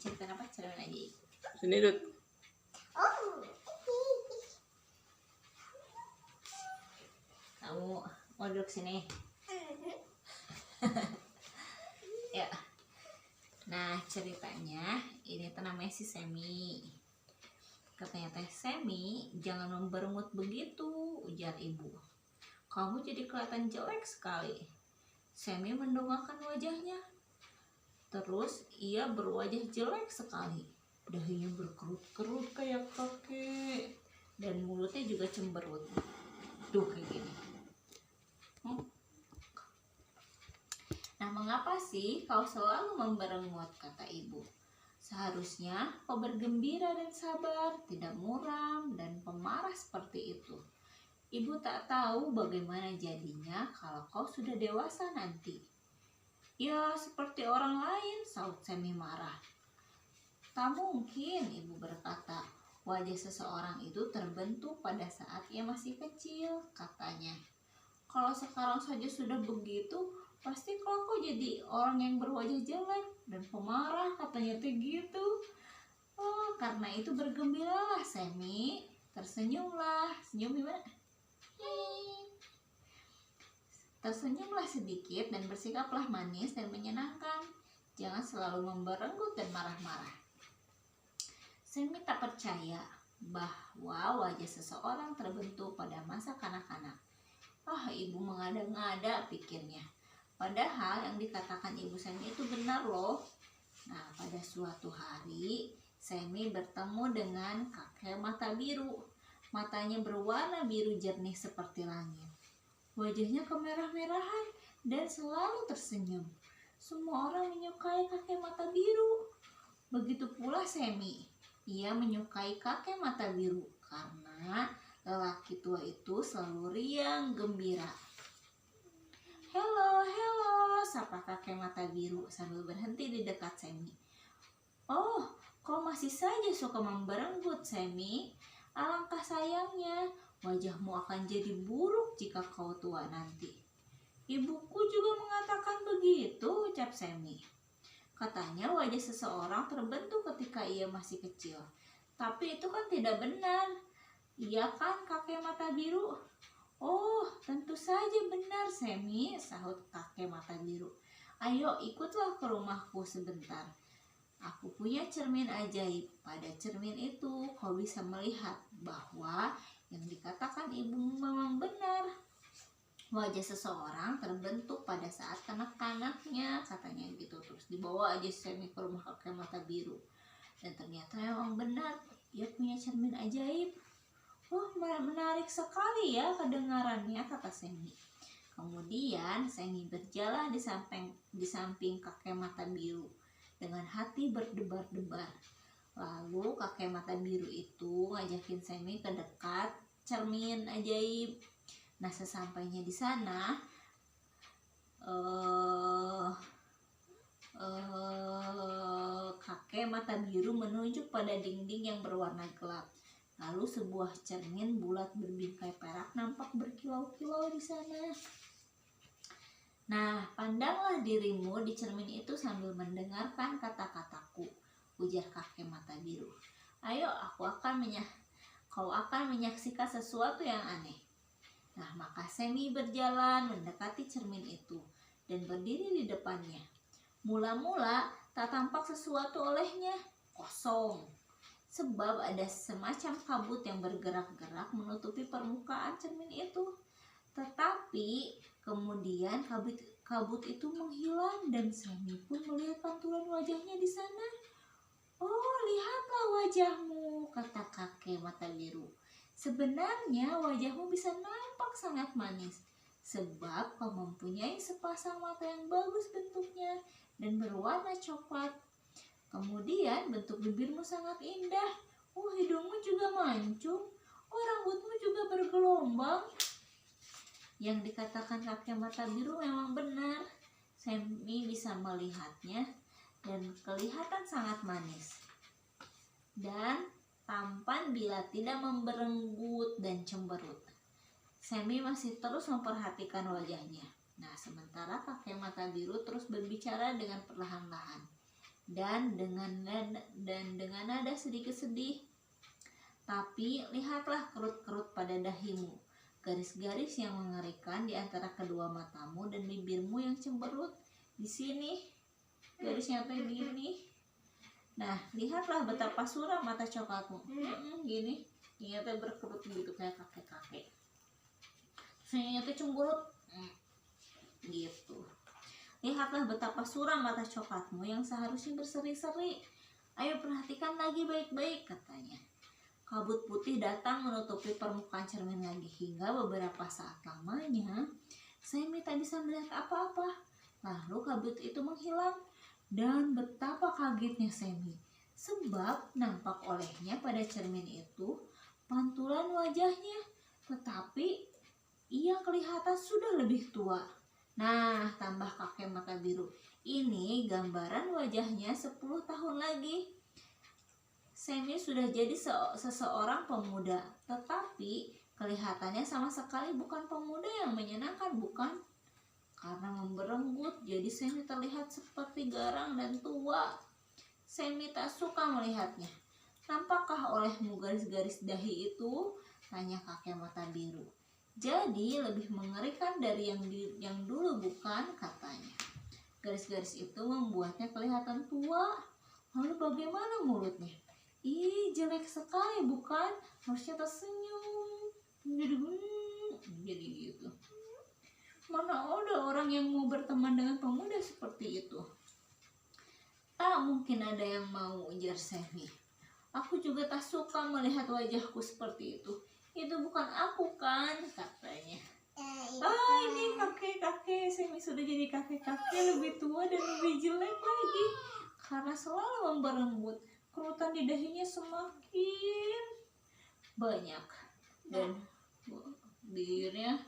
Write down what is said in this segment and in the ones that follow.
cerita apa? Cerita aja. Sini Dut. Kamu mau duduk sini. Ya. Nah, ceritanya ini tuh namanya si Semi. Katanya teh Semi, jangan memberengut begitu, ujar ibu. Kamu jadi kelihatan jelek sekali. Semi mendongakkan wajahnya. Terus ia berwajah jelek sekali. Dahinya berkerut-kerut kayak kakek. Dan mulutnya juga cemberut. Tuh kayak gini. Nah, mengapa sih kau selalu memberengut, kata ibu. Seharusnya kau bergembira dan sabar, tidak muram dan pemarah seperti itu. Ibu tak tahu bagaimana jadinya kalau kau sudah dewasa nanti. Ya, seperti orang lain, saut Semi marah. Tak mungkin, ibu berkata. Wajah seseorang itu terbentuk pada saat ia masih kecil, katanya. Kalau sekarang saja sudah begitu, pasti kau jadi orang yang berwajah jelek dan pemarah, katanya tuh gitu. Oh, karena itu bergembiralah, Semi. Tersenyumlah. Senyum gimana? Tersenyumlah sedikit dan bersikaplah manis dan menyenangkan. Jangan selalu memberenggut dan marah-marah. Semi tak percaya bahwa wajah seseorang terbentuk pada masa kanak-kanak. Ibu mengada-ngada, pikirnya. Padahal yang dikatakan ibu Semi itu benar loh. Nah, pada suatu hari, Semi bertemu dengan kakek mata biru. Matanya berwarna biru jernih seperti langit. Wajahnya kemerah-merahan dan selalu tersenyum. Semua orang menyukai kakek mata biru. Begitu pula Semi. Ia menyukai kakek mata biru karena lelaki tua itu selalu riang gembira. Halo, halo, sapa kakek mata biru sambil berhenti di dekat Semi. Oh, kau masih saja suka memberenggut, Semi. Alangkah sayangnya, wajahmu akan jadi buruk jika kau tua nanti. Ibuku juga mengatakan begitu, ucap Semi. Katanya wajah seseorang terbentuk ketika ia masih kecil. Tapi itu kan tidak benar. Iya kan, kakek mata biru? Oh, tentu saja benar, Semi, sahut kakek mata biru. Ayo ikutlah ke rumahku sebentar. Aku punya cermin ajaib. Pada cermin itu kau bisa melihat bahwa yang dikatakan ibumu memang benar. Wajah seseorang terbentuk pada saat kanak-kanaknya, katanya gitu. Terus dibawa aja Semi ke rumah kakek mata biru. Dan ternyata memang benar, ia punya cermin ajaib. Oh, menarik sekali ya kedengarannya, kata Semi. Kemudian Semi berjalan di samping kakek mata biru dengan hati berdebar-debar. Lalu kakek mata biru itu ngajakin Semi ke dekat cermin ajaib. Nah, sesampainya di sana, kakek mata biru menunjuk pada dinding yang berwarna gelap. Lalu sebuah cermin bulat berbingkai perak nampak berkilau-kilau di sana. Nah, pandanglah dirimu di cermin itu sambil mendengarkan kata-kataku, ujar kakek mata biru. Ayo, kau akan menyaksikan sesuatu yang aneh. Nah, maka Semi berjalan mendekati cermin itu dan berdiri di depannya. Mula-mula tak tampak sesuatu olehnya, kosong. Sebab ada semacam kabut yang bergerak-gerak menutupi permukaan cermin itu. Tetapi kemudian kabut itu menghilang dan Semi pun melihat pantulan wajahnya di sana. Oh, lihatlah wajahmu, kata kakek mata biru. Sebenarnya wajahmu bisa nampak sangat manis, sebab kau mempunyai sepasang mata yang bagus bentuknya dan berwarna coklat. Kemudian bentuk bibirmu sangat indah. Oh, hidungmu juga mancung. Oh, rambutmu juga bergelombang. Yang dikatakan kakek mata biru memang benar. Semi bisa melihatnya dan kelihatan sangat manis dan tampan bila tidak memberenggut dan cemberut. Semi masih terus memperhatikan wajahnya. Nah, sementara kakek mata biru terus berbicara dengan perlahan-lahan. dengan nada sedikit sedih. Tapi lihatlah kerut-kerut pada dahimu, garis-garis yang mengerikan di antara kedua matamu dan bibirmu yang cemberut. Di sini garisnya kayak gini. Nah, lihatlah betapa suram mata coklatmu. Gini, ternyata berkerut gitu kayak kakek-kakek. Ternyata cemberut. Gitu. Lihatlah betapa suram mata coklatmu yang seharusnya berseri-seri. Ayo perhatikan lagi baik-baik, katanya. Kabut putih datang menutupi permukaan cermin lagi hingga beberapa saat lamanya Semi tak bisa melihat apa-apa. Lalu kabut itu menghilang dan betapa kagetnya Semi sebab nampak olehnya pada cermin itu pantulan wajahnya, tetapi ia kelihatan sudah lebih tua. Nah, tambah kakek mata biru. Ini gambaran wajahnya 10 tahun lagi. Semi sudah jadi seseorang pemuda, tetapi kelihatannya sama sekali bukan pemuda yang menyenangkan, bukan? Karena memberenggut, jadi Semi terlihat seperti garang dan tua. Semi tak suka melihatnya. Nampakkah olehmu garis-garis dahi itu? Tanya kakek mata biru. Jadi lebih mengerikan dari yang dulu, bukan? Katanya. Garis-garis itu membuatnya kelihatan tua. Lalu bagaimana mulutnya? Ih, jelek sekali, bukan? Harusnya tersenyum. Jadi gitu. Mana ada orang yang mau berteman dengan pemuda seperti itu? Tak mungkin ada yang mau, ujar Semi. Aku juga tak suka melihat wajahku seperti itu. Itu bukan aku, kan? Katanya. Ini kakek-kakek. Semi sudah jadi kakek-kakek lebih tua dan lebih jelek lagi. Karena selalu memberenggut. Kerutan di dahinya semakin banyak dan bibirnya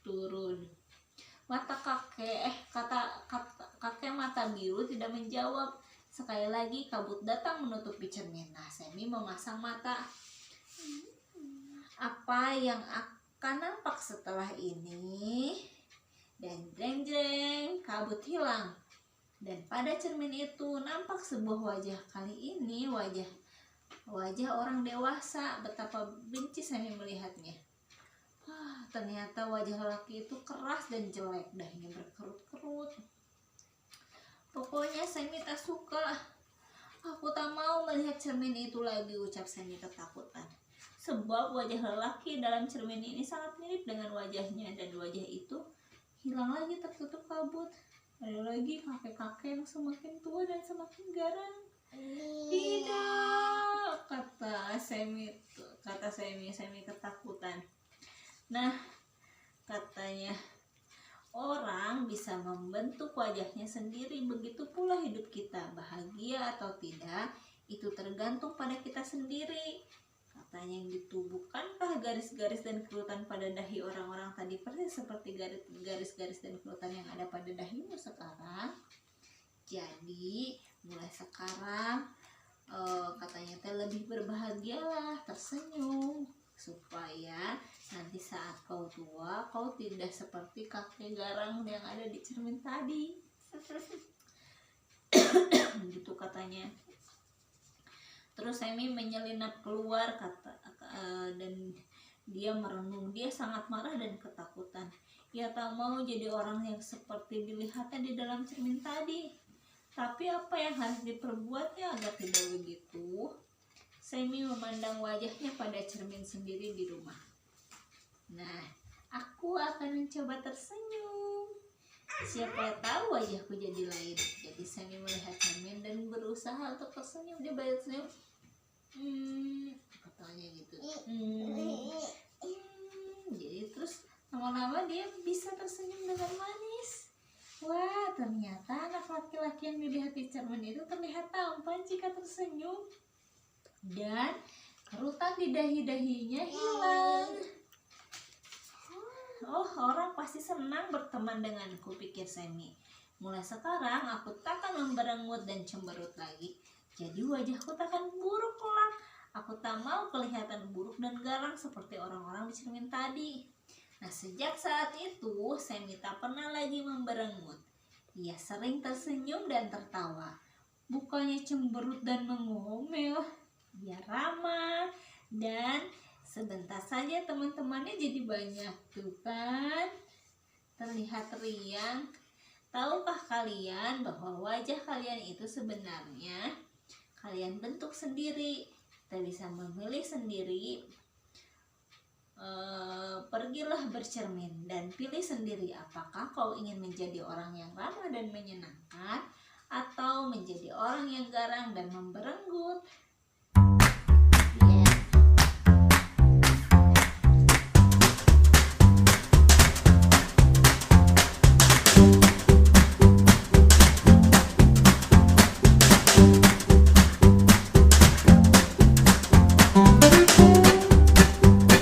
turun. Kata kakek mata biru tidak menjawab. Sekali lagi kabut datang menutupi cermin. Nah, Semi memasang mata. Apa yang akan nampak setelah ini? Dan jreng, kabut hilang. Dan pada cermin itu nampak sebuah wajah. Kali ini wajah orang dewasa. Betapa benci Semi melihatnya. Ternyata wajah lelaki itu keras dan jelek. Dahinya berkerut-kerut. Pokoknya Semi tak suka. Aku tak mau melihat cermin itu lagi, ucap Semi ketakutan. Sebab wajah lelaki dalam cermin ini sangat mirip dengan wajahnya. Dan wajah itu hilang lagi tertutup kabut. Ada lagi kakek-kakek yang semakin tua dan semakin garang. Tidak, kata Semi ketakutan. Nah, katanya, orang bisa membentuk wajahnya sendiri, begitu pula hidup kita. Bahagia atau tidak, itu tergantung pada kita sendiri. Katanya yang gitu. Bukankah garis-garis dan kerutan pada dahi orang-orang tadi persis seperti garis-garis dan kerutan yang ada pada dahimu sekarang? Jadi mulai sekarang katanya lebih berbahagialah, tersenyum, supaya nanti saat kau tua kau tidak seperti kakek garang yang ada di cermin tadi. Gitu katanya. Terus Semi menyelinap keluar dan dia merenung. Dia sangat marah dan ketakutan. Ia tak mau jadi orang yang seperti dilihatnya di dalam cermin tadi. Tapi apa yang harus diperbuatnya agar tidak begitu? Semi memandang wajahnya pada cermin sendiri di rumah. Nah, aku akan mencoba tersenyum. Siapa tahu wajahku jadi lain. Jadi Semi melihat cermin dan berusaha untuk tersenyum. Dia banyak senyum. Katanya gitu. Jadi terus lama-lama dia bisa tersenyum dengan manis. Wah, ternyata anak laki-laki yang dilihat di cermin itu terlihat tampan jika tersenyum. Dan kerutan di dahi-dahinya hilang. Oh, orang pasti senang berteman denganku, pikir Semi. Mulai sekarang aku takkan memberengut dan cemberut lagi. Jadi wajahku takkan buruk kelak. Aku tak mau kelihatan buruk dan garang seperti orang-orang di cermin tadi. Nah, sejak saat itu Semi tak pernah lagi memberengut. Ia sering tersenyum dan tertawa. bukannya cemberut dan mengomel. Dia ramah dan sebentar saja teman-temannya jadi banyak tuh kan. Terlihat riang. Tahukah kalian bahwa wajah kalian itu sebenarnya kalian bentuk sendiri. Kita bisa memilih sendiri. Pergilah bercermin dan pilih sendiri apakah kau ingin menjadi orang yang ramah dan menyenangkan atau menjadi orang yang garang dan memberenggut.